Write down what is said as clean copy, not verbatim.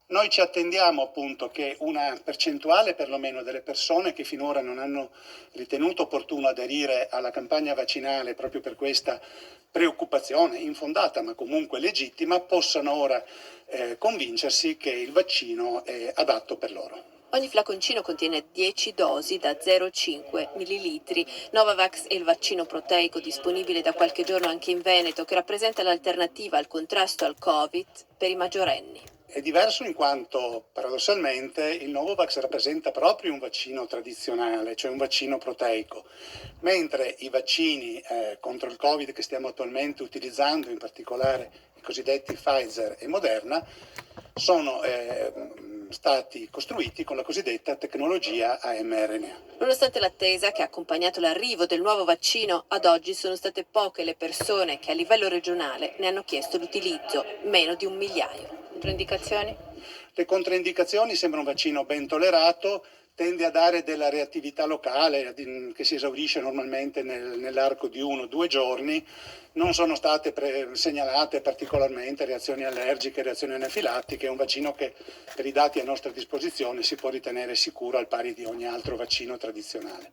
Noi ci attendiamo appunto che una percentuale perlomeno delle persone che finora non hanno ritenuto opportuno aderire alla campagna vaccinale proprio per questa preoccupazione infondata ma comunque legittima possano ora convincersi che il vaccino è adatto per loro. Ogni flaconcino contiene 10 dosi da 0,5 ml. Novavax è il vaccino proteico disponibile da qualche giorno anche in Veneto, che rappresenta l'alternativa al contrasto al Covid per i maggiorenni. È diverso in quanto paradossalmente il Novavax rappresenta proprio un vaccino tradizionale, cioè un vaccino proteico, mentre i vaccini contro il Covid che stiamo attualmente utilizzando, in particolare i cosiddetti Pfizer e Moderna, sono stati costruiti con la cosiddetta tecnologia a mRNA. Nonostante l'attesa che ha accompagnato l'arrivo del nuovo vaccino, ad oggi sono state poche le persone che a livello regionale ne hanno chiesto l'utilizzo, meno di 1 migliaio. Controindicazioni? Le controindicazioni: sembra un vaccino ben tollerato, tende a dare della reattività locale che si esaurisce normalmente nell'arco di 1 o 2 giorni, non sono state segnalate particolarmente reazioni allergiche, reazioni anafilattiche, è un vaccino che per i dati a nostra disposizione si può ritenere sicuro al pari di ogni altro vaccino tradizionale.